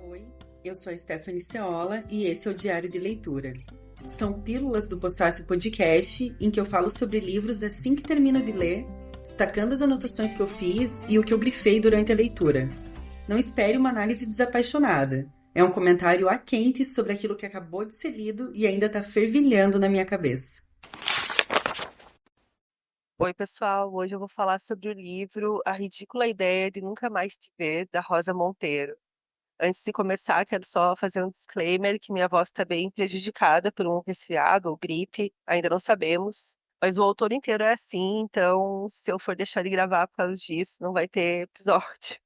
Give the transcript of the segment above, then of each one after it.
Oi, eu sou a Stephanie Ceola e esse é o Diário de Leitura. São pílulas do Possácio Podcast em que eu falo sobre livros assim que termino de ler, destacando as anotações que eu fiz e o que eu grifei durante a leitura. Não espere uma análise desapaixonada. É um comentário a quente sobre aquilo que acabou de ser lido e ainda está fervilhando na minha cabeça. Oi, pessoal. Hoje eu vou falar sobre o livro A Ridícula Ideia de Nunca Mais Te Ver, da Rosa Monteiro. Antes de começar, quero só fazer um disclaimer que minha voz está bem prejudicada por um resfriado ou gripe, ainda não sabemos. Mas o autor inteiro é assim, então se eu for deixar de gravar por causa disso, não vai ter episódio.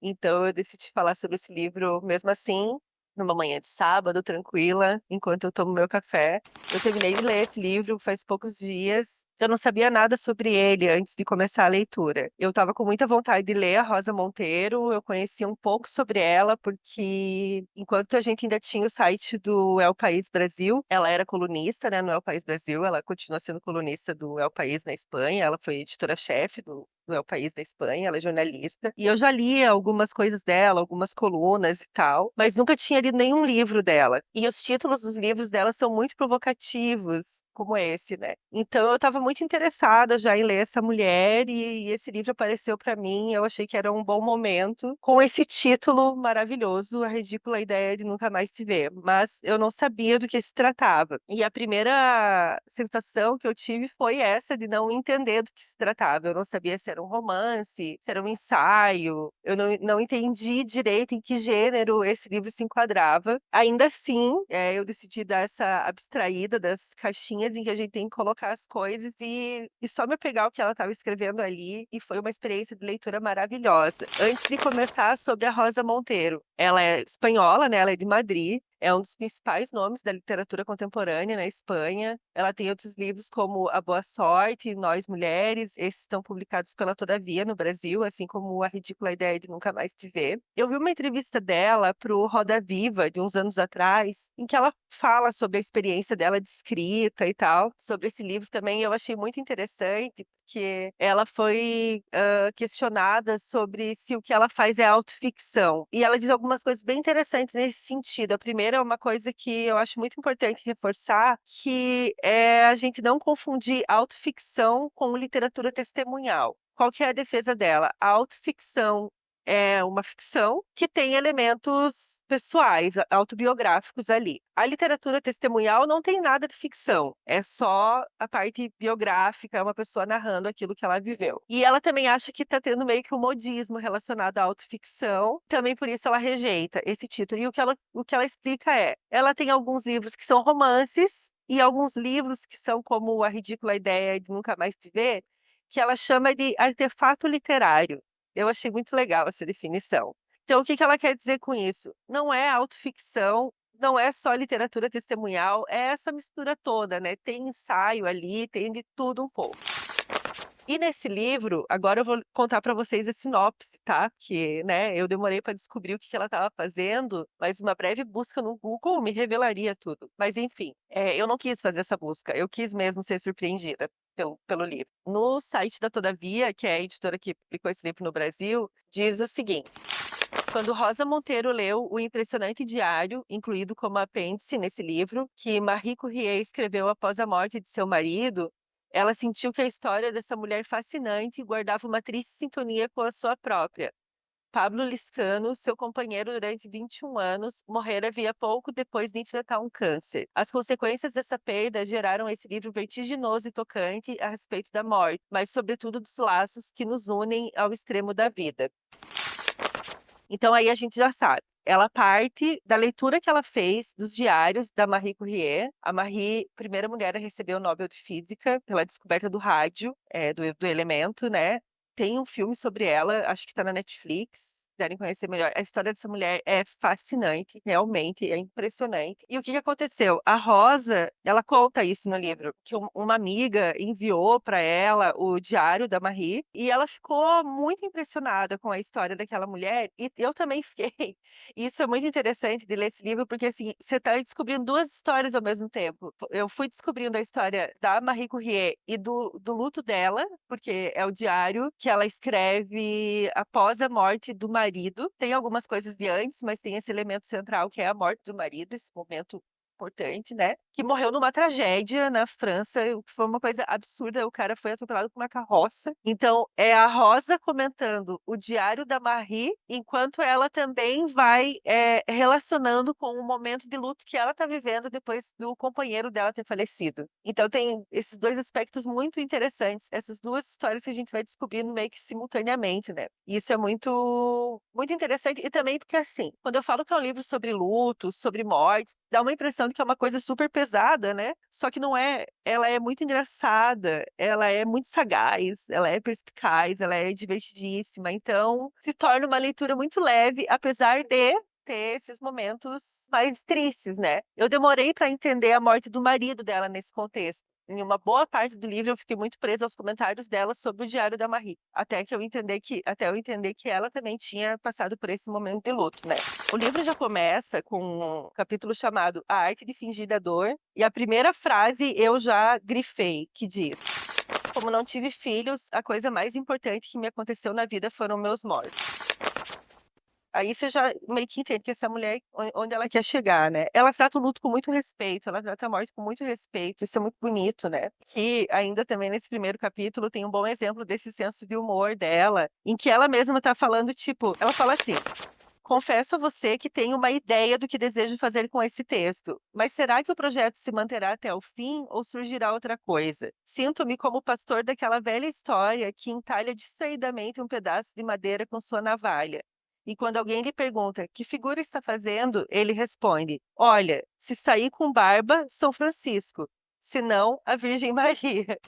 Então eu decidi falar sobre esse livro mesmo assim, numa manhã de sábado, tranquila, enquanto eu tomo meu café. Eu terminei de ler esse livro faz poucos dias. Eu não sabia nada sobre ele antes de começar a leitura. Eu estava com muita vontade de ler a Rosa Monteiro. Eu conhecia um pouco sobre ela, porque enquanto a gente ainda tinha o site do El País Brasil, ela era colunista, né, no El País Brasil. Ela continua sendo colunista do El País na Espanha. Ela foi editora-chefe do El País da Espanha, ela é jornalista. E eu já li algumas coisas dela, algumas colunas e tal, mas nunca tinha lido nenhum livro dela. E os títulos dos livros dela são muito provocativos, como esse, né? Então eu estava muito interessada já em ler essa mulher e esse livro apareceu para mim, eu achei que era um bom momento com esse título maravilhoso, A Ridícula Ideia de Nunca Mais Se Ver, mas eu não sabia do que se tratava. E a primeira sensação que eu tive foi essa de não entender do que se tratava. Eu não sabia se era um romance, se era um ensaio. Eu não entendi direito em que gênero esse livro se enquadrava. Ainda assim, eu decidi dar essa abstraída das caixinhas em que a gente tem que colocar as coisas e só me apegar ao que ela estava escrevendo ali, e foi uma experiência de leitura maravilhosa. Antes de começar, sobre a Rosa Monteiro. Ela é espanhola, né? Ela é de Madrid. É um dos principais nomes da literatura contemporânea na Espanha. Ela tem outros livros como A Boa Sorte, Nós Mulheres. Esses estão publicados pela Todavia no Brasil, assim como A Ridícula Ideia de Nunca Mais Te Ver. Eu vi uma entrevista dela para o Roda Viva, de uns anos atrás, em que ela fala sobre a experiência dela de escrita e tal. Sobre esse livro também eu achei muito interessante, porque ela foi questionada sobre se o que ela faz é autoficção. E ela diz algumas coisas bem interessantes nesse sentido. A primeira é uma coisa que eu acho muito importante reforçar, que é a gente não confundir autoficção com literatura testemunhal. Qual que é a defesa dela? A autoficção é uma ficção que tem elementos pessoais, autobiográficos ali. A literatura testemunhal não tem nada de ficção, é só a parte biográfica, é uma pessoa narrando aquilo que ela viveu. E ela também acha que está tendo meio que um modismo relacionado à autoficção, também por isso ela rejeita esse título. E o que ela explica ela tem alguns livros que são romances e alguns livros que são como A Ridícula Ideia de Nunca Mais Se Ver, que ela chama de artefato literário. Eu achei muito legal essa definição. Então, o que que ela quer dizer com isso? Não é autoficção, não é só literatura testemunhal, é essa mistura toda, né? Tem ensaio ali, tem de tudo um pouco. E nesse livro, agora eu vou contar para vocês a sinopse, tá? Que, né, eu demorei para descobrir o que que ela estava fazendo, mas uma breve busca no Google me revelaria tudo. Mas enfim, eu não quis fazer essa busca, eu quis mesmo ser surpreendida pelo livro. No site da Todavia, que é a editora que publicou esse livro no Brasil, diz o seguinte: quando Rosa Monteiro leu o impressionante diário, incluído como apêndice nesse livro, que Marie Curie escreveu após a morte de seu marido, ela sentiu que a história dessa mulher fascinante guardava uma triste sintonia com a sua própria. Pablo Liscano, seu companheiro durante 21 anos, morrera havia pouco depois de enfrentar um câncer. As consequências dessa perda geraram esse livro vertiginoso e tocante a respeito da morte, mas sobretudo dos laços que nos unem ao extremo da vida. Então aí a gente já sabe. Ela parte da leitura que ela fez dos diários da Marie Curie. A Marie, primeira mulher a receber o Nobel de Física pela descoberta do rádio, do elemento, né? Tem um filme sobre ela, acho que está na Netflix. Se quiserem conhecer melhor. A história dessa mulher é fascinante, realmente, é impressionante. E o que que aconteceu? A Rosa, ela conta isso no livro, que uma amiga enviou para ela o diário da Marie e ela ficou muito impressionada com a história daquela mulher e eu também fiquei. E isso é muito interessante de ler esse livro, porque assim, você está descobrindo duas histórias ao mesmo tempo. Eu fui descobrindo a história da Marie Curie e do luto dela, porque é o diário que ela escreve após a morte do marido marido. Tem algumas coisas de antes, mas tem esse elemento central que é a morte do marido, esse momento importante, né? Que morreu numa tragédia na França, o que foi uma coisa absurda. O cara foi atropelado por uma carroça. Então, é a Rosa comentando o diário da Marie, enquanto ela também vai relacionando com o momento de luto que ela tá vivendo depois do companheiro dela ter falecido. Então, tem esses dois aspectos muito interessantes, essas duas histórias que a gente vai descobrindo meio que simultaneamente, né? E isso é muito, muito interessante. E também porque, assim, quando eu falo que é um livro sobre luto, sobre morte, dá uma impressão de que é uma coisa super pesada, né? Só que não é. Ela é muito engraçada, ela é muito sagaz, ela é perspicaz, ela é divertidíssima. Então, se torna uma leitura muito leve, apesar de ter esses momentos mais tristes, né? Eu demorei para entender a morte do marido dela nesse contexto. Em uma boa parte do livro eu fiquei muito presa aos comentários dela sobre o diário da Marie, até eu entender que ela também tinha passado por esse momento de luto, né? O livro já começa com um capítulo chamado A Arte de Fingir a Dor, e a primeira frase eu já grifei, que diz: como não tive filhos, a coisa mais importante que me aconteceu na vida foram meus mortos. Aí você já meio que entende que essa mulher, onde ela quer chegar, né? Ela trata o luto com muito respeito, ela trata a morte com muito respeito, isso é muito bonito, né? Que ainda também nesse primeiro capítulo tem um bom exemplo desse senso de humor dela, em que ela mesma tá falando, tipo, ela fala assim: confesso a você que tenho uma ideia do que desejo fazer com esse texto, mas será que o projeto se manterá até o fim ou surgirá outra coisa? Sinto-me como o pastor daquela velha história que entalha distraidamente um pedaço de madeira com sua navalha. E quando alguém lhe pergunta que figura está fazendo, ele responde: olha, se sair com barba, São Francisco, se não, a Virgem Maria.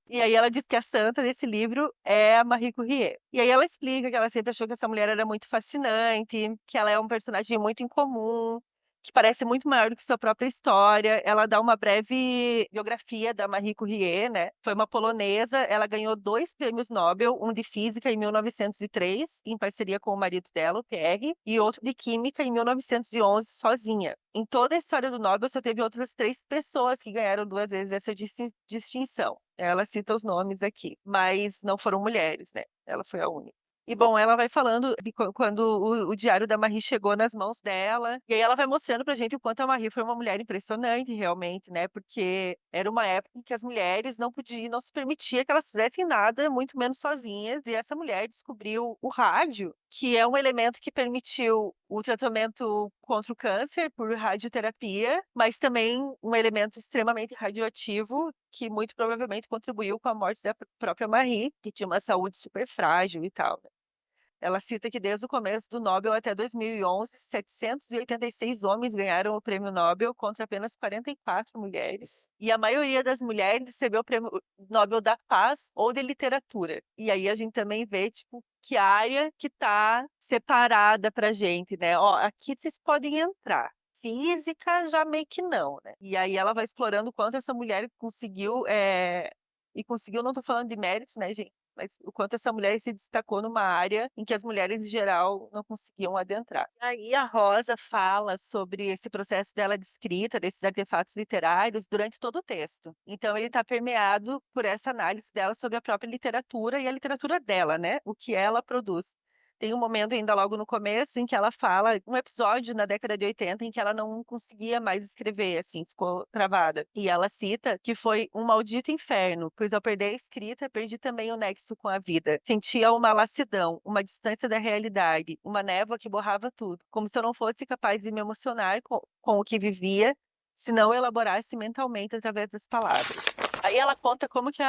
E aí ela diz que a santa desse livro é a Marie Curie. E aí ela explica que ela sempre achou que essa mulher era muito fascinante, que ela é um personagem muito incomum, que parece muito maior do que sua própria história. Ela dá uma breve biografia da Marie Curie, né? Foi uma polonesa, ela ganhou 2 prêmios Nobel, um de física em 1903, em parceria com o marido dela, o Pierre, e outro de química em 1911, sozinha. Em toda a história do Nobel, só teve outras 3 pessoas que ganharam 2 vezes essa distinção. Ela cita os nomes aqui, mas não foram mulheres, né? Ela foi a única. E, bom, ela vai falando de quando o diário da Marie chegou nas mãos dela. E aí ela vai mostrando pra gente o quanto a Marie foi uma mulher impressionante, realmente, né? Porque era uma época em que as mulheres não podiam, não se permitia que elas fizessem nada, muito menos sozinhas. E essa mulher descobriu o rádio, que é um elemento que permitiu o tratamento contra o câncer por radioterapia, mas também um elemento extremamente radioativo que muito provavelmente contribuiu com a morte da própria Marie, que tinha uma saúde super frágil e tal, né? Ela cita que desde o começo do Nobel até 2011, 786 homens ganharam o prêmio Nobel contra apenas 44 mulheres. E a maioria das mulheres recebeu o prêmio Nobel da Paz ou de Literatura. E aí a gente também vê, tipo, que área que está separada pra gente, né? Ó, aqui vocês podem entrar. Física já meio que não, né? E aí ela vai explorando o quanto essa mulher conseguiu, e conseguiu, não tô falando de méritos, né, gente? Mas o quanto essa mulher se destacou numa área em que as mulheres, em geral, não conseguiam adentrar. Aí a Rosa fala sobre esse processo dela de escrita, desses artefatos literários, durante todo o texto. Então, ele está permeado por essa análise dela sobre a própria literatura e a literatura dela, né? O que ela produz. Tem um momento ainda logo no começo em que ela fala, um episódio na década de 80 em que ela não conseguia mais escrever, assim, ficou travada. E ela cita que foi um maldito inferno, pois ao perder a escrita, perdi também o nexo com a vida. Sentia uma lassidão, uma distância da realidade, uma névoa que borrava tudo, como se eu não fosse capaz de me emocionar com o que vivia, se não elaborasse mentalmente através das palavras. Aí ela conta como que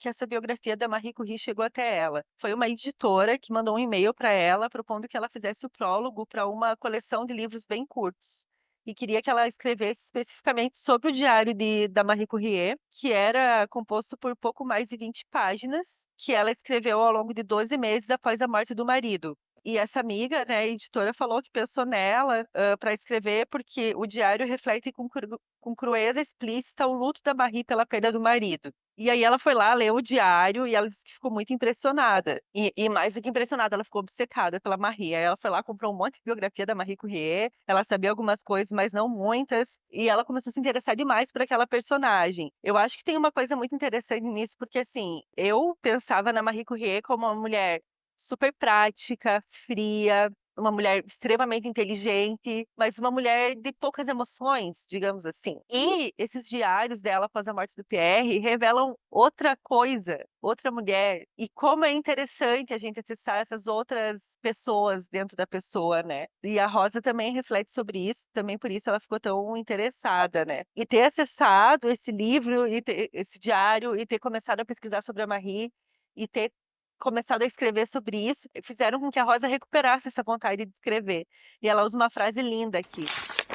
essa biografia da Marie Curie chegou até ela. Foi uma editora que mandou um e-mail para ela propondo que ela fizesse o prólogo para uma coleção de livros bem curtos. E queria que ela escrevesse especificamente sobre o diário da Marie Curie, que era composto por pouco mais de 20 páginas, que ela escreveu ao longo de 12 meses após a morte do marido. E essa amiga, né, a editora, falou que pensou nela para escrever porque o diário reflete com crueza explícita o luto da Marie pela perda do marido. E aí ela foi lá, leu o diário e ela disse que ficou muito impressionada. E mais do que impressionada, ela ficou obcecada pela Marie. Aí ela foi lá, comprou um monte de biografia da Marie Curie. Ela sabia algumas coisas, mas não muitas. E ela começou a se interessar demais por aquela personagem. Eu acho que tem uma coisa muito interessante nisso, porque assim, eu pensava na Marie Curie como uma mulher super prática, fria, uma mulher extremamente inteligente, mas uma mulher de poucas emoções, digamos assim. E esses diários dela após a morte do Pierre revelam outra coisa, outra mulher. E como é interessante a gente acessar essas outras pessoas dentro da pessoa, né? E a Rosa também reflete sobre isso, também por isso ela ficou tão interessada, né? E ter acessado esse livro, esse diário, e ter começado a pesquisar sobre a Marie, e ter começado a escrever sobre isso, fizeram com que a Rosa recuperasse essa vontade de escrever. E ela usa uma frase linda aqui: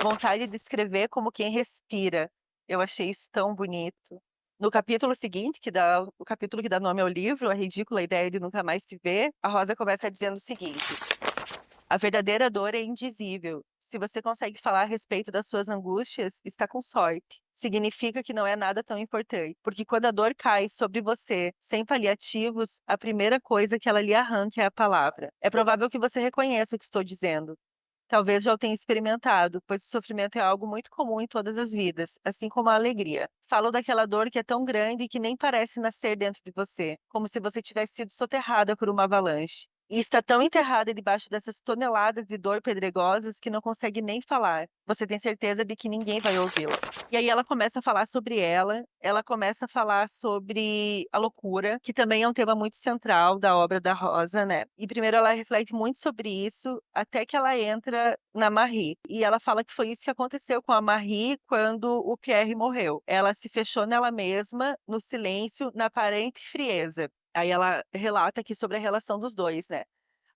vontade de escrever como quem respira. Eu achei isso tão bonito. No capítulo seguinte, o capítulo que dá nome ao livro, A Ridícula Ideia de Nunca Mais Se Ver, a Rosa começa dizendo o seguinte: a verdadeira dor é indizível. Se você consegue falar a respeito das suas angústias, está com sorte. Significa que não é nada tão importante, porque quando a dor cai sobre você sem paliativos, a primeira coisa que ela lhe arranca é a palavra. É provável que você reconheça o que estou dizendo. Talvez já o tenha experimentado, pois o sofrimento é algo muito comum em todas as vidas, assim como a alegria. Falo daquela dor que é tão grande que nem parece nascer dentro de você, como se você tivesse sido soterrada por uma avalanche. E está tão enterrada debaixo dessas toneladas de dor pedregosas que não consegue nem falar. Você tem certeza de que ninguém vai ouvi-la. E aí ela começa a falar sobre ela começa a falar sobre a loucura, que também é um tema muito central da obra da Rosa, né? E primeiro ela reflete muito sobre isso, até que ela entra na Marie. E ela fala que foi isso que aconteceu com a Marie quando o Pierre morreu. Ela se fechou nela mesma, no silêncio, na aparente frieza. Aí ela relata aqui sobre a relação dos dois, né?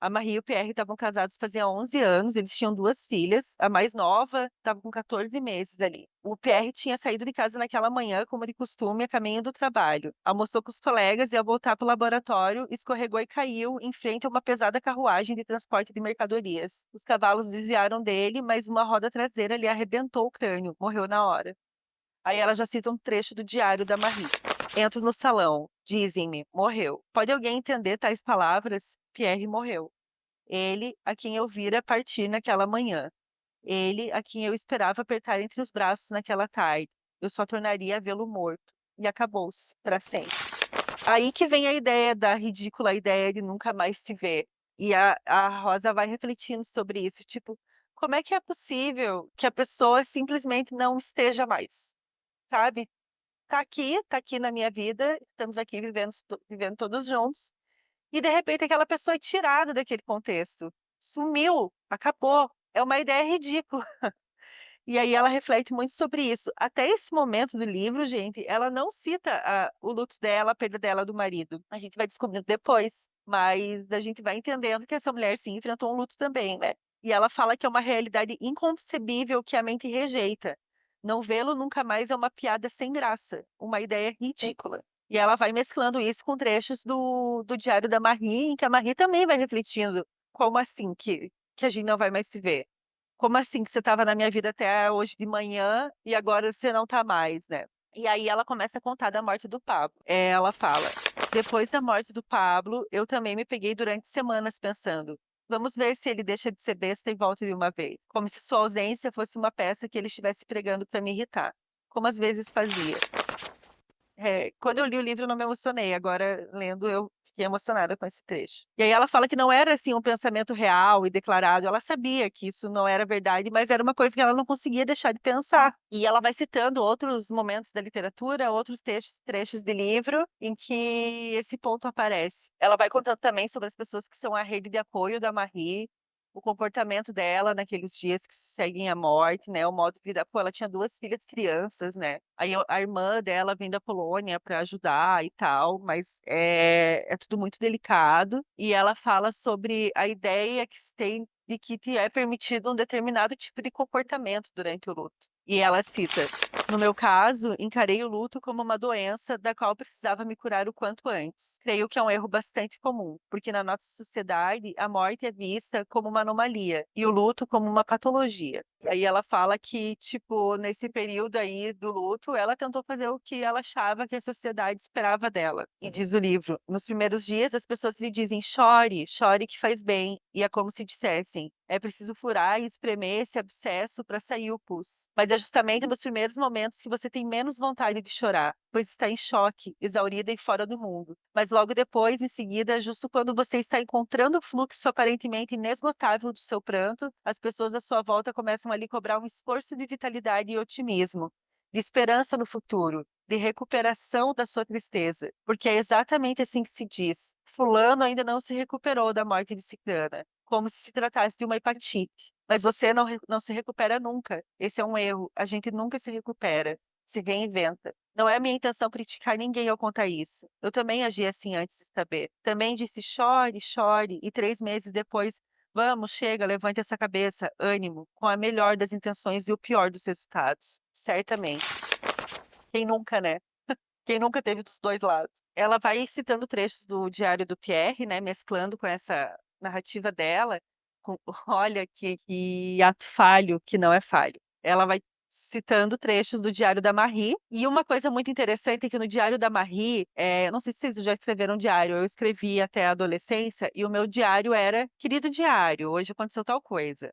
A Marie e o Pierre estavam casados fazia 11 anos, eles tinham duas filhas, a mais nova estava com 14 meses ali. O Pierre tinha saído de casa naquela manhã, como de costume, a caminho do trabalho. Almoçou com os colegas e, ao voltar para o laboratório, escorregou e caiu em frente a uma pesada carruagem de transporte de mercadorias. Os cavalos desviaram dele, mas uma roda traseira lhe arrebentou o crânio, morreu na hora. Aí ela já cita um trecho do diário da Marie. Entro no salão. Dizem-me, morreu. Pode alguém entender tais palavras? Pierre morreu. Ele, a quem eu vira partir naquela manhã. Ele, a quem eu esperava apertar entre os braços naquela tarde. Eu só tornaria a vê-lo morto. E acabou-se, para sempre. Aí que vem a ideia da ridícula ideia de nunca mais se ver. E a Rosa vai refletindo sobre isso. Tipo, como é que é possível que a pessoa simplesmente não esteja mais? Sabe? Tá aqui na minha vida, estamos aqui vivendo todos juntos, e de repente aquela pessoa é tirada daquele contexto, sumiu, acabou. É uma ideia ridícula. E aí ela reflete muito sobre isso. Até esse momento do livro, gente, ela não cita o luto dela, a perda dela do marido. A gente vai descobrindo depois, mas a gente vai entendendo que essa mulher sim enfrentou um luto também, né? E ela fala que é uma realidade inconcebível que a mente rejeita. Não vê-lo nunca mais é uma piada sem graça, uma ideia ridícula. E ela vai mesclando isso com trechos do Diário da Marie, em que a Marie também vai refletindo como assim que a gente não vai mais se ver? Como assim que você estava na minha vida até hoje de manhã e agora você não tá mais, né? E aí ela começa a contar da morte do Pablo. Ela fala: depois da morte do Pablo, eu também me peguei durante semanas pensando. Vamos ver se ele deixa de ser besta e volta de uma vez. Como se sua ausência fosse uma peça que ele estivesse pregando para me irritar. Como às vezes fazia. Quando eu li o livro, eu não me emocionei. Agora, lendo, eu fiquei emocionada com esse trecho. E aí ela fala que não era assim um pensamento real e declarado. Ela sabia que isso não era verdade, mas era uma coisa que ela não conseguia deixar de pensar. E ela vai citando outros momentos da literatura, outros trechos de livro em que esse ponto aparece. Ela vai contando também sobre as pessoas que são a rede de apoio da Marie, o comportamento dela naqueles dias que seguem a morte, né? O modo de vida. Pô, ela tinha duas filhas crianças, né? Aí a irmã dela vem da Polônia para ajudar e tal, mas é tudo muito delicado. E ela fala sobre a ideia que se tem de que te é permitido um determinado tipo de comportamento durante o luto. E ela cita: no meu caso, encarei o luto como uma doença da qual precisava me curar o quanto antes. Creio que é um erro bastante comum, porque na nossa sociedade a morte é vista como uma anomalia e o luto como uma patologia. Aí ela fala que, tipo, nesse período aí do luto, ela tentou fazer o que ela achava que a sociedade esperava dela. E diz o livro: nos primeiros dias as pessoas lhe dizem chore, chore que faz bem. E é como se dissesse: assim. É preciso furar e espremer esse abscesso para sair o pus. Mas é justamente nos primeiros momentos que você tem menos vontade de chorar, pois está em choque, exaurida e fora do mundo. Mas logo depois, em seguida, justo quando você está encontrando o fluxo aparentemente inesgotável do seu pranto, as pessoas à sua volta começam a lhe cobrar um esforço de vitalidade e otimismo, de esperança no futuro, de recuperação da sua tristeza, porque é exatamente assim que se diz. Fulano ainda não se recuperou da morte de Cicrana, como se tratasse de uma hepatite. Mas você não se recupera nunca. Esse é um erro. A gente nunca se recupera. Se reinventa. Não é minha intenção criticar ninguém ao contar isso. Eu também agi assim antes de saber. Também disse chore, chore, e 3 meses depois, vamos, chega, levante essa cabeça, ânimo, com a melhor das intenções e o pior dos resultados. Certamente. Quem nunca, né? Quem nunca teve dos dois lados? Ela vai citando trechos do Diário do Pierre, né? Mesclando com essa narrativa dela. Olha que ato falho, que não é falho. Ela vai citando trechos do Diário da Marie. E uma coisa muito interessante é que no Diário da Marie, eu não sei se vocês já escreveram diário, eu escrevi até a adolescência, e o meu diário era: querido diário, hoje aconteceu tal coisa.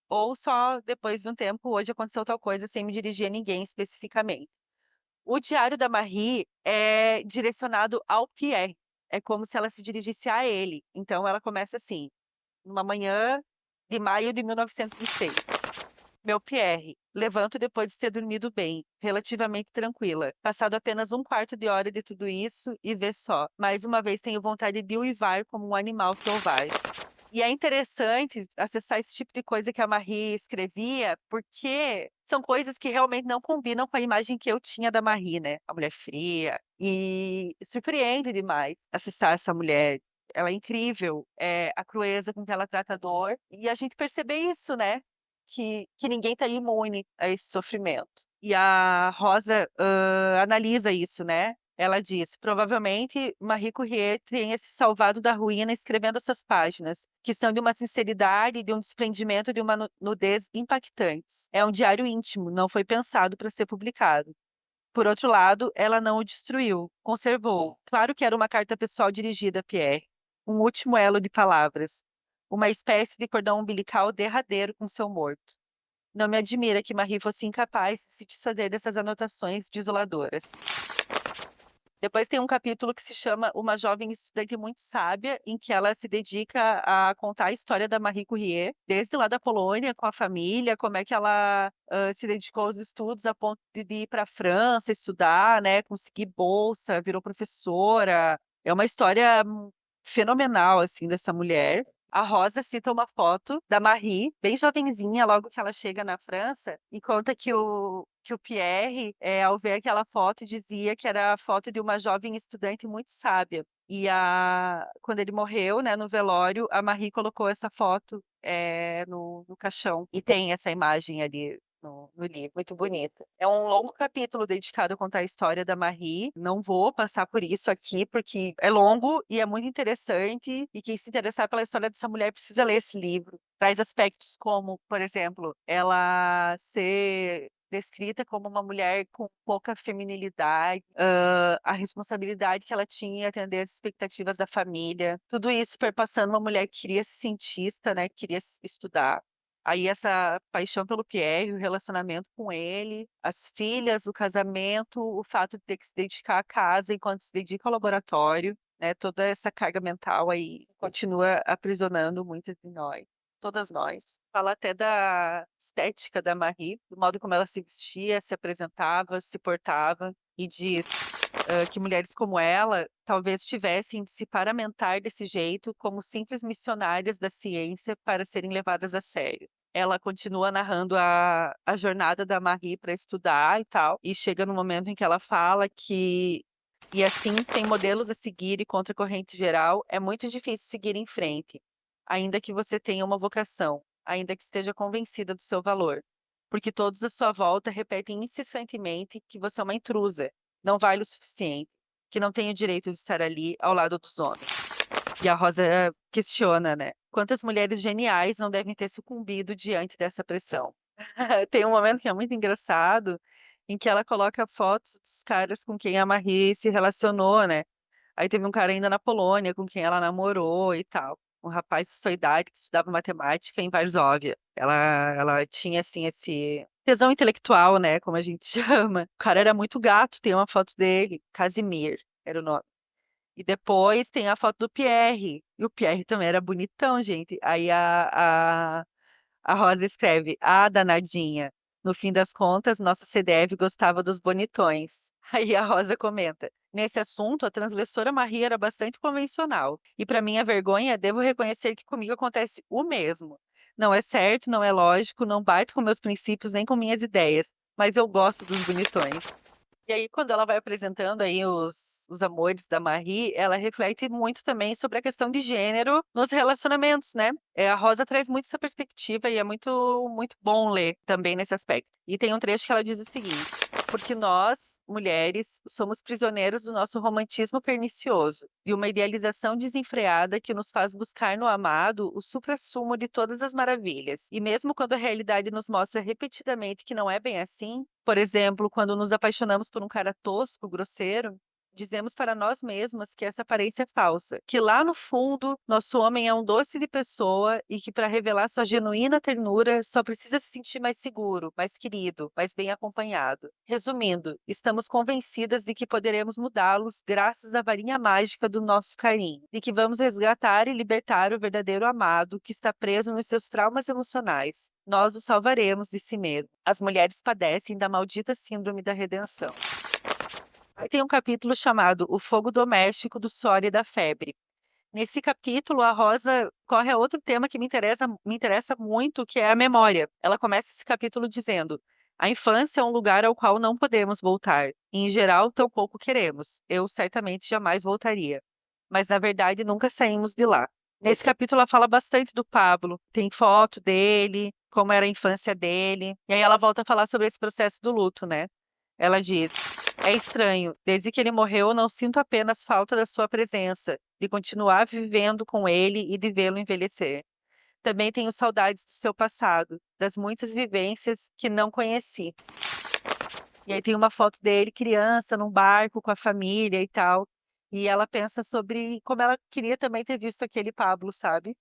Ou só depois de um tempo, hoje aconteceu tal coisa, sem me dirigir a ninguém especificamente. O Diário da Marie é direcionado ao Pierre. É como se ela se dirigisse a ele. Então ela começa assim: numa manhã de maio de 1906. Meu Pierre, levanto depois de ter dormido bem, relativamente tranquila. Passado apenas um quarto de hora de tudo isso, e vê só, mais uma vez tenho vontade de uivar como um animal selvagem. E é interessante acessar esse tipo de coisa que a Marie escrevia, porque são coisas que realmente não combinam com a imagem que eu tinha da Marie, né? A mulher fria. E surpreende demais acessar essa mulher. Ela é incrível, a crueza com que ela trata a dor. E a gente percebe isso, né? Que ninguém está imune a esse sofrimento. E a Rosa analisa isso, né? Ela diz: provavelmente Marie Curie tenha se salvado da ruína escrevendo essas páginas, que são de uma sinceridade, de um desprendimento, de uma nudez impactantes. É um diário íntimo, não foi pensado para ser publicado. Por outro lado, ela não o destruiu, conservou. Claro que era uma carta pessoal dirigida a Pierre, um último elo de palavras, uma espécie de cordão umbilical derradeiro com seu morto. Não me admira que Marie fosse incapaz de se desfazer dessas anotações desoladoras. Depois tem um capítulo que se chama Uma Jovem Estudante Muito Sábia, em que ela se dedica a contar a história da Marie Curie, desde lá da Polônia, com a família, como é que ela se dedicou aos estudos a ponto de ir para a França estudar, né, conseguir bolsa, virou professora. É uma história fenomenal, assim, dessa mulher. A Rosa cita uma foto da Marie, bem jovenzinha, logo que ela chega na França, e conta que o Pierre, ao ver aquela foto, dizia que era a foto de uma jovem estudante muito sábia. E quando ele morreu, né, no velório, a Marie colocou essa foto no caixão. E tem essa imagem ali no livro, muito bonita. É um longo capítulo dedicado a contar a história da Marie. Não vou passar por isso aqui, porque é longo e é muito interessante. E quem se interessar pela história dessa mulher precisa ler esse livro. Traz aspectos como, por exemplo, ela ser descrita como uma mulher com pouca feminilidade, a responsabilidade que ela tinha em atender as expectativas da família. Tudo isso perpassando uma mulher que queria ser cientista, né, que queria estudar. Aí essa paixão pelo Pierre, o relacionamento com ele, as filhas, o casamento, o fato de ter que se dedicar à casa enquanto se dedica ao laboratório, né? Toda essa carga mental aí continua aprisionando muitas de nós, todas nós. Fala até da estética da Marie, do modo como ela se vestia, se apresentava, se portava, e diz que mulheres como ela talvez tivessem de se paramentar desse jeito como simples missionárias da ciência para serem levadas a sério. Ela continua narrando a jornada da Marie para estudar e tal, e chega no momento em que ela fala que, e assim, sem modelos a seguir e contra a corrente geral, é muito difícil seguir em frente, ainda que você tenha uma vocação, ainda que esteja convencida do seu valor, porque todos à sua volta repetem incessantemente que você é uma intrusa, não vale o suficiente, que não tem o direito de estar ali ao lado dos homens. E a Rosa questiona, né? Quantas mulheres geniais não devem ter sucumbido diante dessa pressão? Tem um momento que é muito engraçado, em que ela coloca fotos dos caras com quem a Marie se relacionou, né? Aí teve um cara ainda na Polônia com quem ela namorou e tal. um rapaz de sua idade que estudava matemática em Varsóvia. Ela tinha, assim, esse tesão intelectual, né, como a gente chama. O cara era muito gato, tem uma foto dele, Casimir era o nome. E depois tem a foto do Pierre. E o Pierre também era bonitão, gente. Aí a Rosa escreve: Ah, danadinha. No fim das contas, nossa CDF gostava dos bonitões. Aí a Rosa comenta: Nesse assunto, a transgressora Maria era bastante convencional. E para minha vergonha, devo reconhecer que comigo acontece o mesmo. Não é certo, não é lógico, não bate com meus princípios nem com minhas ideias. Mas eu gosto dos bonitões. E aí, quando ela vai apresentando aí os amores da Marie, ela reflete muito também sobre a questão de gênero nos relacionamentos, né? A Rosa traz muito essa perspectiva e é muito, muito bom ler também nesse aspecto. E tem um trecho que ela diz o seguinte: Porque nós, mulheres, somos prisioneiros do nosso romantismo pernicioso, de uma idealização desenfreada que nos faz buscar no amado o suprassumo de todas as maravilhas. E mesmo quando a realidade nos mostra repetidamente que não é bem assim, por exemplo, quando nos apaixonamos por um cara tosco, grosseiro, dizemos para nós mesmas que essa aparência é falsa, que lá no fundo nosso homem é um doce de pessoa e que para revelar sua genuína ternura só precisa se sentir mais seguro, mais querido, mais bem acompanhado. Resumindo, estamos convencidas de que poderemos mudá-los graças à varinha mágica do nosso carinho, de que vamos resgatar e libertar o verdadeiro amado que está preso nos seus traumas emocionais. Nós o salvaremos de si mesmo. As mulheres padecem da maldita síndrome da redenção. Aí tem um capítulo chamado O Fogo Doméstico do Suor e da Febre. Nesse capítulo, a Rosa corre a outro tema que me interessa muito, que é a memória. Ela começa esse capítulo dizendo: A infância é um lugar ao qual não podemos voltar. E, em geral, tampouco queremos. Eu certamente jamais voltaria. Mas, na verdade, nunca saímos de lá. Nesse capítulo, ela fala bastante do Pablo. Tem foto dele, como era a infância dele. E aí ela volta a falar sobre esse processo do luto, né? Ela diz: É estranho, desde que ele morreu, não sinto apenas falta da sua presença, de continuar vivendo com ele e de vê-lo envelhecer. Também tenho saudades do seu passado, das muitas vivências que não conheci. E aí tem uma foto dele, criança, num barco com a família e tal. E ela pensa sobre como ela queria também ter visto aquele Pablo, sabe?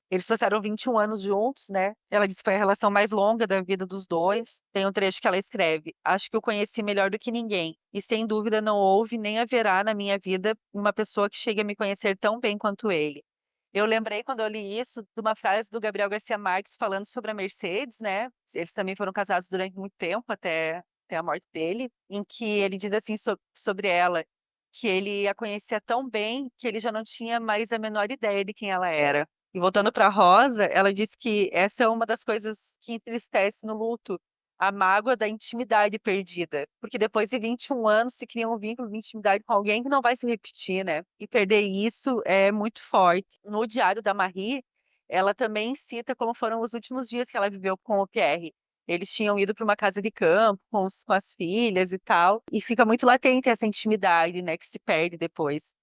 Eles passaram 21 anos juntos, né? Ela disse que foi a relação mais longa da vida dos dois. Tem um trecho que ela escreve: Acho que o conheci melhor do que ninguém. E sem dúvida não houve nem haverá na minha vida uma pessoa que chegue a me conhecer tão bem quanto ele. Eu lembrei, quando eu li isso, de uma frase do Gabriel Garcia Marques falando sobre a Mercedes, né? Eles também foram casados durante muito tempo, até a morte dele, em que ele diz assim sobre ela, que ele a conhecia tão bem que ele já não tinha mais a menor ideia de quem ela era. E voltando para Rosa, ela disse que essa é uma das coisas que entristece no luto, a mágoa da intimidade perdida. Porque depois de 21 anos se cria um vínculo de intimidade com alguém que não vai se repetir, né? E perder isso é muito forte. No Diário da Marie, ela também cita como foram os últimos dias que ela viveu com o Pierre. Eles tinham ido para uma casa de campo com as filhas e tal, e fica muito latente essa intimidade, né, que se perde depois.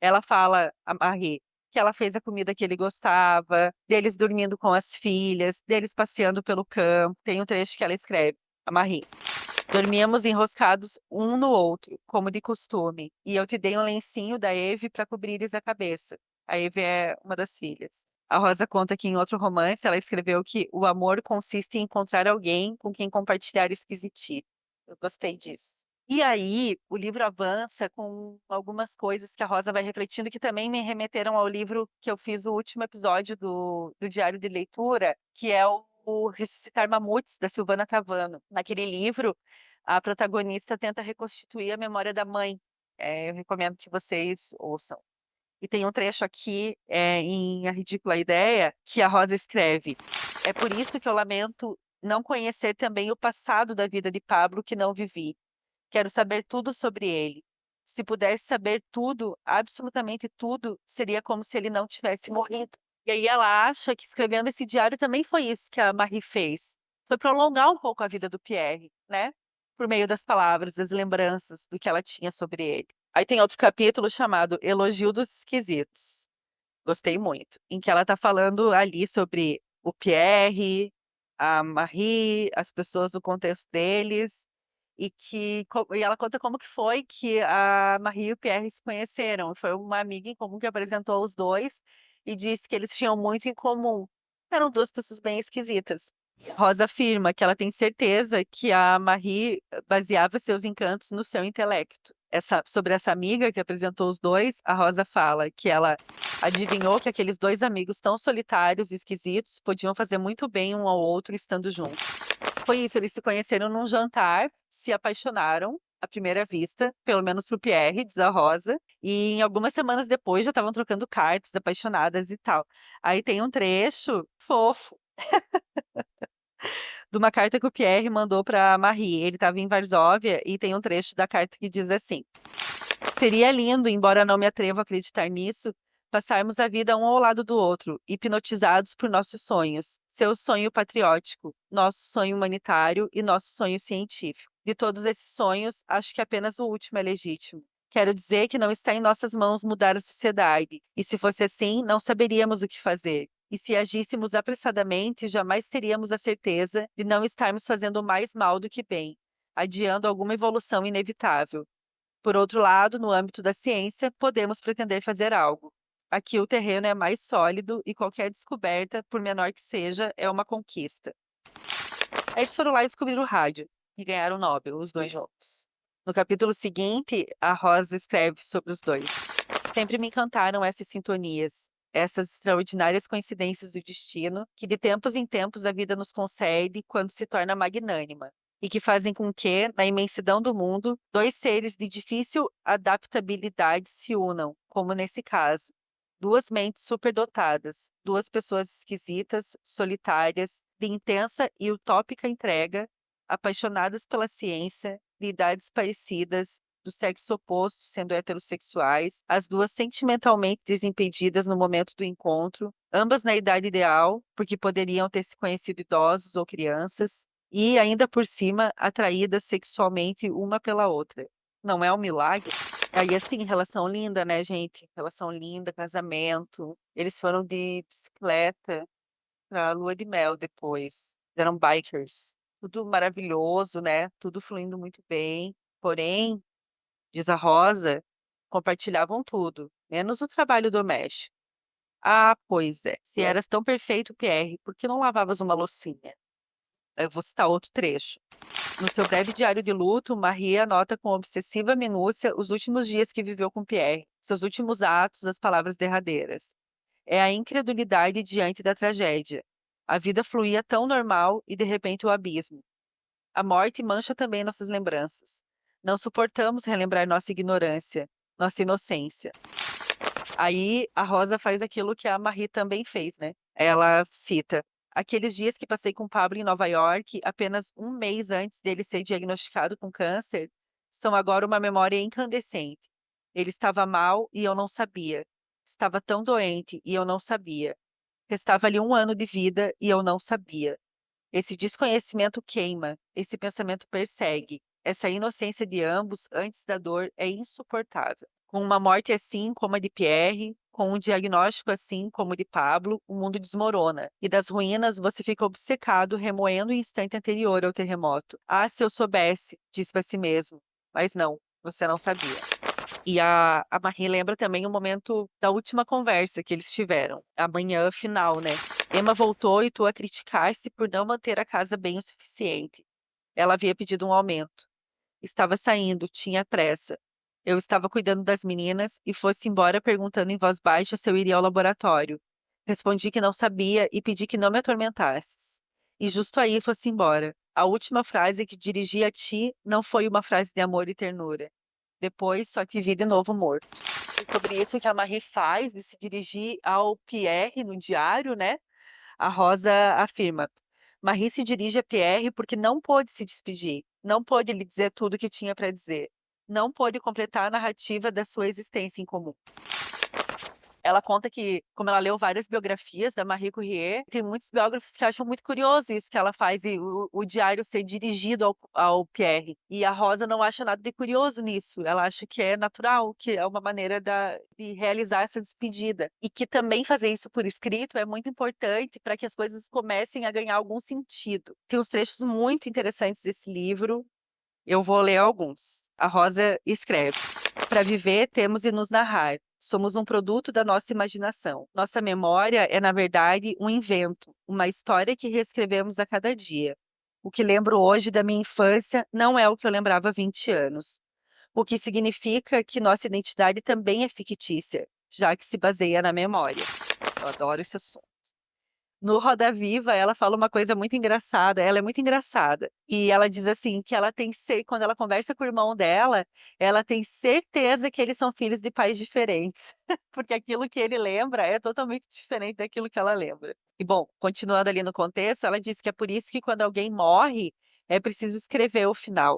Ela fala, a Marie, que ela fez a comida que ele gostava, deles dormindo com as filhas, deles passeando pelo campo. Tem um trecho que ela escreve, a Marie: Dormíamos enroscados um no outro, como de costume, e eu te dei um lencinho da Eve para cobrires a cabeça. A Eve é uma das filhas. A Rosa conta que em outro romance ela escreveu que o amor consiste em encontrar alguém com quem compartilhar esquisitice. Eu gostei disso. E aí, o livro avança com algumas coisas que a Rosa vai refletindo, que também me remeteram ao livro que eu fiz o último episódio do Diário de Leitura, que é o Ressuscitar Mamutes, da Silvana Cavano. Naquele livro, a protagonista tenta reconstituir a memória da mãe. Eu recomendo que vocês ouçam. E tem um trecho aqui, em A Ridícula Ideia, que a Rosa escreve: É por isso que eu lamento não conhecer também o passado da vida de Pablo que não vivi. Quero saber tudo sobre ele. Se pudesse saber tudo, absolutamente tudo, seria como se ele não tivesse morrido. E aí ela acha que escrevendo esse diário também foi isso que a Marie fez. Foi prolongar um pouco a vida do Pierre, né? Por meio das palavras, das lembranças do que ela tinha sobre ele. Aí tem outro capítulo chamado Elogio dos Esquisitos. Gostei muito. Em que ela tá falando ali sobre o Pierre, a Marie, as pessoas do contexto deles. E ela conta como que foi que a Marie e o Pierre se conheceram. Foi uma amiga em comum que apresentou os dois. e disse que eles tinham muito em comum. Eram duas pessoas bem esquisitas. Rosa afirma que ela tem certeza que a Marie baseava seus encantos no seu intelecto. Sobre essa amiga que apresentou os dois, a Rosa fala que ela adivinhou que aqueles dois amigos tão solitários e esquisitos podiam fazer muito bem um ao outro estando juntos. Foi isso, eles se conheceram num jantar, se apaixonaram à primeira vista, pelo menos pro Pierre, diz a Rosa, e em algumas semanas depois já estavam trocando cartas, apaixonadas e tal. Aí tem um trecho fofo de uma carta que o Pierre mandou para Marie. Ele estava em Varsóvia e tem um trecho da carta que diz assim: seria lindo, embora não me atrevo a acreditar nisso, passarmos a vida um ao lado do outro, hipnotizados por nossos sonhos. Seu sonho patriótico, nosso sonho humanitário e nosso sonho científico. De todos esses sonhos, acho que apenas o último é legítimo. Quero dizer que não está em nossas mãos mudar a sociedade, e se fosse assim, não saberíamos o que fazer. E se agíssemos apressadamente, jamais teríamos a certeza de não estarmos fazendo mais mal do que bem, adiando alguma evolução inevitável. Por outro lado, no âmbito da ciência, podemos pretender fazer algo. Aqui o terreno é mais sólido e qualquer descoberta, por menor que seja, é uma conquista. Aí eles foram lá e descobriram o rádio e ganharam o Nobel, os dois juntos. No capítulo seguinte, a Rosa escreve sobre os dois. Sempre me encantaram essas sintonias, essas extraordinárias coincidências do destino que de tempos em tempos a vida nos concede quando se torna magnânima, e que fazem com que, na imensidão do mundo, dois seres de difícil adaptabilidade se unam, como nesse caso. Duas mentes superdotadas, duas pessoas esquisitas, solitárias, de intensa e utópica entrega, apaixonadas pela ciência, de idades parecidas, do sexo oposto sendo heterossexuais, as duas sentimentalmente desimpedidas no momento do encontro, ambas na idade ideal, porque poderiam ter se conhecido idosos ou crianças, e ainda por cima atraídas sexualmente uma pela outra. Não é um milagre? Aí, assim, relação linda, né, gente? Relação linda, casamento. Eles foram de bicicleta pra lua de mel depois. Eram bikers. Tudo maravilhoso, né? Tudo fluindo muito bem. Porém, diz a Rosa, compartilhavam tudo, menos o trabalho doméstico. Ah, pois é. Se eras tão perfeito, Pierre, por que não lavavas uma loucinha? Eu vou citar outro trecho. No seu breve diário de luto, Marie anota com obsessiva minúcia os últimos dias que viveu com Pierre, seus últimos atos, as palavras derradeiras. É a incredulidade diante da tragédia. A vida fluía tão normal e de repente o abismo. A morte mancha também nossas lembranças. Não suportamos relembrar nossa ignorância, nossa inocência. Aí a Rosa faz aquilo que a Marie também fez, né? Ela cita: aqueles dias que passei com Pablo em Nova York, apenas um mês antes dele ser diagnosticado com câncer, são agora uma memória incandescente. Ele estava mal e eu não sabia. Estava tão doente e eu não sabia. Restava-lhe um ano de vida e eu não sabia. Esse desconhecimento queima, esse pensamento persegue. Essa inocência de ambos antes da dor é insuportável. Com uma morte assim como a de Pierre, com um diagnóstico assim como o de Pablo, o mundo desmorona. E das ruínas você fica obcecado, remoendo o instante anterior ao terremoto. Ah, se eu soubesse, disse para si mesmo. Mas não, você não sabia. E a Marie lembra também o momento da última conversa que eles tiveram, a manhã final, né? Emma voltou e tu a criticaste por não manter a casa bem o suficiente. Ela havia pedido um aumento. Estava saindo, tinha pressa. Eu estava cuidando das meninas e fosse embora perguntando em voz baixa se eu iria ao laboratório. Respondi que não sabia e pedi que não me atormentasses. E justo aí fosse embora. A última frase que dirigi a ti não foi uma frase de amor e ternura. Depois só te vi de novo morto. E sobre isso que a Marie faz, de se dirigir ao Pierre no diário, né? A Rosa afirma: Marie se dirige a Pierre porque não pôde se despedir, não pôde lhe dizer tudo o que tinha para dizer, não pôde completar a narrativa da sua existência em comum. Ela conta que, como ela leu várias biografias da Marie Curie, tem muitos biógrafos que acham muito curioso isso que ela faz, e o diário ser dirigido ao Pierre. E a Rosa não acha nada de curioso nisso. Ela acha que é natural, que é uma maneira de realizar essa despedida. E que também fazer isso por escrito é muito importante para que as coisas comecem a ganhar algum sentido. Tem uns trechos muito interessantes desse livro. Eu vou ler alguns. A Rosa escreve: Para viver, temos de nos narrar. Somos um produto da nossa imaginação. Nossa memória é, na verdade, um invento, uma história que reescrevemos a cada dia. O que lembro hoje da minha infância não é o que eu lembrava há 20 anos. O que significa que nossa identidade também é fictícia, já que se baseia na memória. Eu adoro esse assunto. No Roda Viva, ela fala uma coisa muito engraçada, ela é muito engraçada. E ela diz assim, que ela tem quando ela conversa com o irmão dela, ela tem certeza que eles são filhos de pais diferentes, porque aquilo que ele lembra é totalmente diferente daquilo que ela lembra. E bom, continuando ali no contexto, ela diz que é por isso que quando alguém morre, é preciso escrever o final.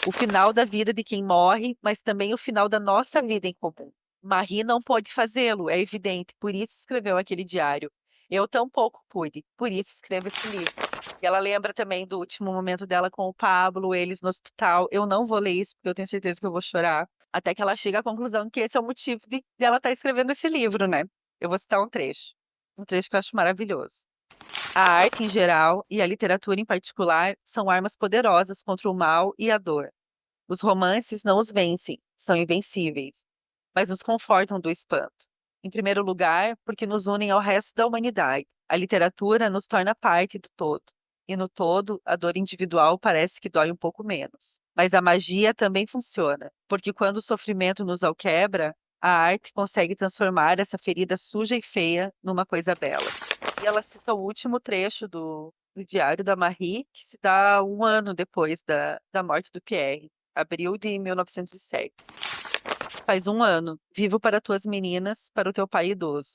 O final da vida de quem morre, mas também o final da nossa vida em comum. Marie não pôde fazê-lo, é evidente, por isso escreveu aquele diário. Eu tampouco pude, por isso escrevo esse livro. E ela lembra também do último momento dela com o Pablo, eles no hospital. Eu não vou ler isso, porque eu tenho certeza que eu vou chorar. Até que ela chega à conclusão que esse é o motivo de ela estar escrevendo esse livro, né? Eu vou citar um trecho. Um trecho que eu acho maravilhoso. A arte em geral e a literatura em particular são armas poderosas contra o mal e a dor. Os romances não os vencem, são invencíveis, mas nos confortam do espanto. Em primeiro lugar, porque nos unem ao resto da humanidade. A literatura nos torna parte do todo. E no todo, a dor individual parece que dói um pouco menos. Mas a magia também funciona, porque quando o sofrimento nos alquebra, a arte consegue transformar essa ferida suja e feia numa coisa bela. E ela cita o último trecho do diário da Marie, que se dá um ano depois da morte do Pierre, abril de 1907. Faz um ano, vivo para tuas meninas, para o teu pai idoso.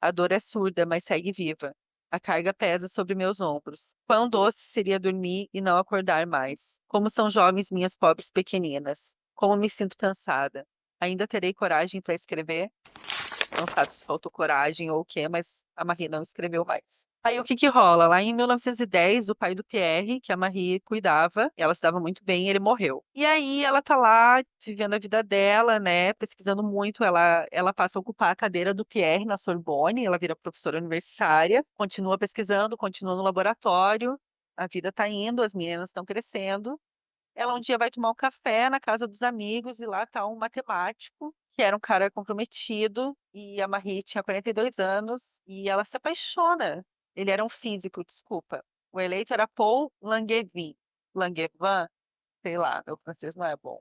A dor é surda, mas segue viva. A carga pesa sobre meus ombros. Quão doce seria dormir e não acordar mais. Como são jovens minhas pobres pequeninas. Como me sinto cansada. Ainda terei coragem para escrever? Não sabe se faltou coragem ou o quê, mas a Marie não escreveu mais. Aí o que que rola? Lá em 1910, o pai do Pierre, que a Marie cuidava, ela se dava muito bem, ele morreu. E aí ela tá lá vivendo a vida dela, né, pesquisando muito, ela passa a ocupar a cadeira do Pierre na Sorbonne, ela vira professora universitária, continua pesquisando, continua no laboratório, a vida tá indo, as meninas estão crescendo. Ela um dia vai tomar um café na casa dos amigos e lá tá um matemático, que era um cara comprometido, e a Marie tinha 42 anos, e ela se apaixona. Ele era um físico, desculpa. O eleito era Paul Langevin. Langevin, sei lá, meu francês não é bom.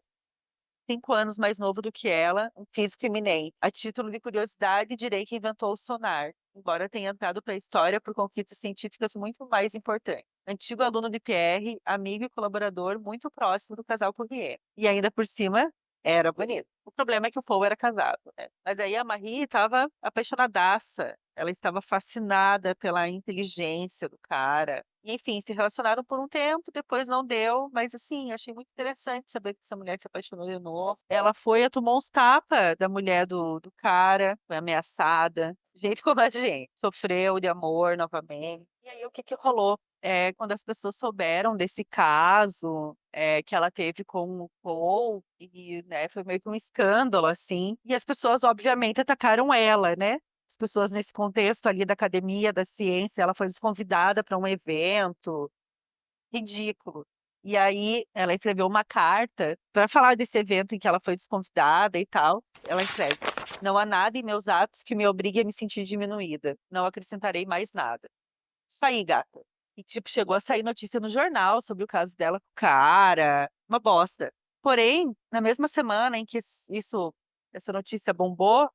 5 anos mais novo do que ela, um físico eminente. A título de curiosidade, direi que inventou o sonar, embora tenha entrado para a história por conquistas científicas muito mais importantes. Antigo aluno de Pierre, amigo e colaborador muito próximo do casal Cuvier. E ainda por cima, era bonito. O problema é que o Paul era casado, né? Mas aí a Marie estava apaixonadaça. Ela estava fascinada pela inteligência do cara. E, enfim, se relacionaram por um tempo, depois não deu, mas assim, achei muito interessante saber que essa mulher se apaixonou de novo. Ela foi e tomou uns tapas da mulher do cara, foi ameaçada. Gente como a gente, sofreu de amor novamente. E aí o que que rolou? Quando as pessoas souberam desse caso que ela teve com o Paul, e né, foi meio que um escândalo, assim, e as pessoas, obviamente, atacaram ela, né? As pessoas nesse contexto ali da academia, da ciência, ela foi desconvidada para um evento, ridículo. E aí ela escreveu uma carta para falar desse evento em que ela foi desconvidada e tal. Ela escreve: Não há nada em meus atos que me obrigue a me sentir diminuída. Não acrescentarei mais nada. Isso aí, gata. E, tipo, chegou a sair notícia no jornal sobre o caso dela com o cara. Uma bosta. Porém, na mesma semana em que essa notícia bombou,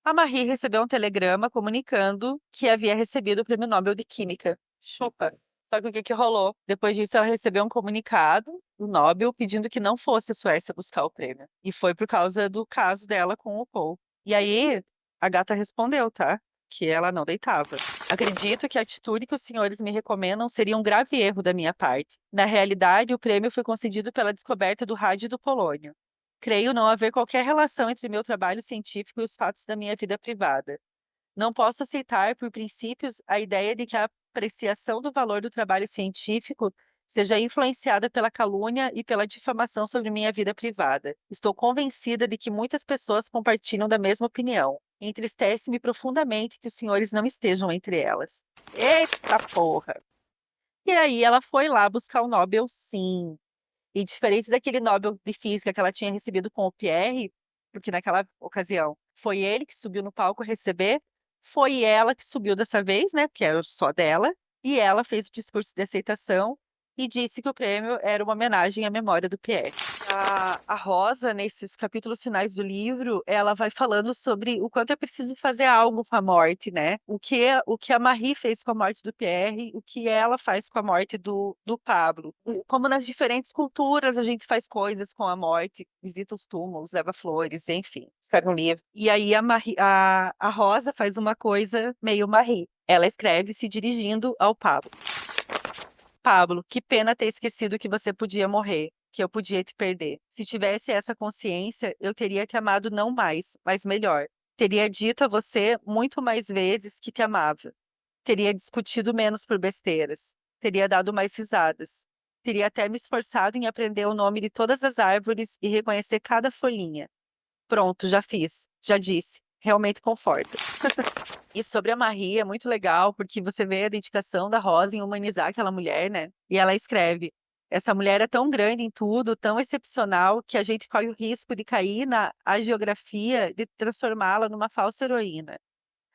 a Marie recebeu um telegrama comunicando que havia recebido o Prêmio Nobel de Química. Chupa. Só que o que que rolou? Depois disso, ela recebeu um comunicado do Nobel pedindo que não fosse a Suécia buscar o prêmio. E foi por causa do caso dela com o Paul. E aí, a gata respondeu, tá? Que ela não deitava. Acredito que a atitude que os senhores me recomendam seria um grave erro da minha parte. Na realidade, o prêmio foi concedido pela descoberta do rádio do polônio. Creio não haver qualquer relação entre meu trabalho científico e os fatos da minha vida privada. Não posso aceitar, por princípios, a ideia de que a apreciação do valor do trabalho científico seja influenciada pela calúnia e pela difamação sobre minha vida privada. Estou convencida de que muitas pessoas compartilham da mesma opinião. Entristece-me profundamente que os senhores não estejam entre elas. Eita porra! E aí ela foi lá buscar o Nobel, sim. E diferente daquele Nobel de Física que ela tinha recebido com o Pierre, porque naquela ocasião foi ele que subiu no palco receber, foi ela que subiu dessa vez, né, porque era só dela, e ela fez o discurso de aceitação e disse que o prêmio era uma homenagem à memória do Pierre. A Rosa, nesses capítulos finais do livro, ela vai falando sobre o quanto é preciso fazer algo com a morte, né? O que a Marie fez com a morte do Pierre, o que ela faz com a morte do Pablo. Como nas diferentes culturas a gente faz coisas com a morte, visita os túmulos, leva flores, enfim, escreve um livro. E aí a Rosa faz uma coisa meio Marie. Ela escreve se dirigindo ao Pablo. Pablo, que pena ter esquecido que você podia morrer, que eu podia te perder. Se tivesse essa consciência, eu teria te amado não mais, mas melhor. Teria dito a você muito mais vezes que te amava. Teria discutido menos por besteiras. Teria dado mais risadas. Teria até me esforçado em aprender o nome de todas as árvores e reconhecer cada folhinha. Pronto, já fiz. Já disse. Realmente conforta. E sobre a Marie é muito legal, porque você vê a dedicação da Rosa em humanizar aquela mulher, né? E ela escreve: essa mulher é tão grande em tudo, tão excepcional, que a gente corre o risco de cair na hagiografia de transformá-la numa falsa heroína.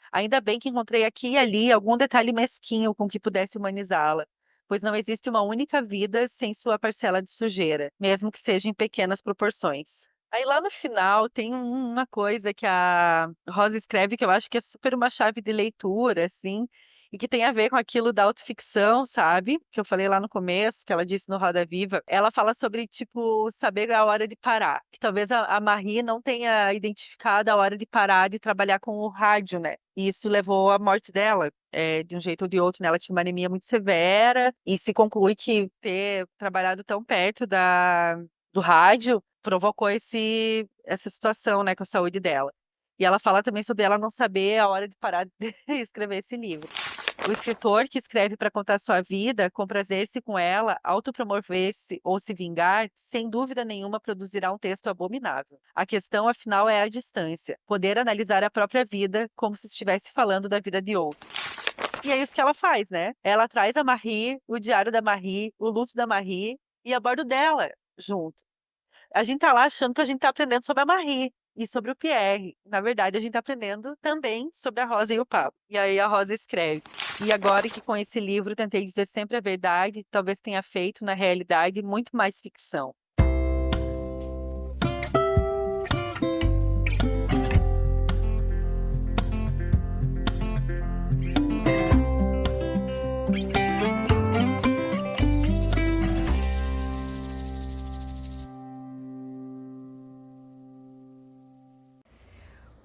Ainda bem que encontrei aqui e ali algum detalhe mesquinho com que pudesse humanizá-la, pois não existe uma única vida sem sua parcela de sujeira, mesmo que seja em pequenas proporções. Aí lá no final tem uma coisa que a Rosa escreve que eu acho que é super uma chave de leitura, assim, e que tem a ver com aquilo da autoficção, sabe? Que eu falei lá no começo, que ela disse no Roda Viva. Ela fala sobre, tipo, saber a hora de parar. Que talvez a Marie não tenha identificado a hora de parar de trabalhar com o rádio, né? E isso levou à morte dela, de um jeito ou de outro, né? Ela tinha uma anemia muito severa e se conclui que ter trabalhado tão perto do rádio provocou essa situação, né, com a saúde dela. E ela fala também sobre ela não saber a hora de parar de escrever esse livro. O escritor que escreve para contar sua vida, comprazer-se com ela, autopromover-se ou se vingar, sem dúvida nenhuma produzirá um texto abominável. A questão, afinal, é a distância. Poder analisar a própria vida como se estivesse falando da vida de outro. E é isso que ela faz, né? Ela traz a Marie, o diário da Marie, o luto da Marie e a bordo dela junto. A gente tá lá achando que a gente tá aprendendo sobre a Marie e sobre o Pierre. Na verdade, a gente tá aprendendo também sobre a Rosa e o Pablo. E aí a Rosa escreve: e agora que com esse livro tentei dizer sempre a verdade, talvez tenha feito, na realidade, muito mais ficção.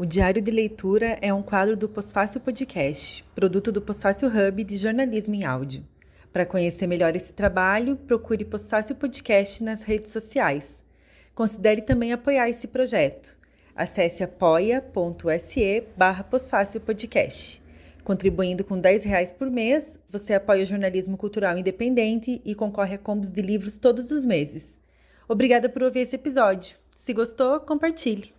O Diário de Leitura é um quadro do Pós-Fácil Podcast, produto do Pós-Fácil Hub de jornalismo em áudio. Para conhecer melhor esse trabalho, procure Pós-Fácil Podcast nas redes sociais. Considere também apoiar esse projeto. Acesse apoia.se/Pós-Fácil-Podcast. Contribuindo com R$10 por mês, você apoia o jornalismo cultural independente e concorre a combos de livros todos os meses. Obrigada por ouvir esse episódio. Se gostou, compartilhe.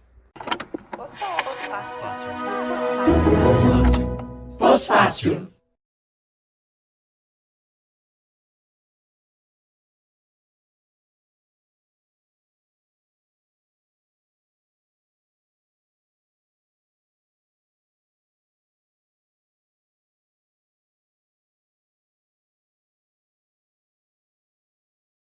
Pós-Fácil.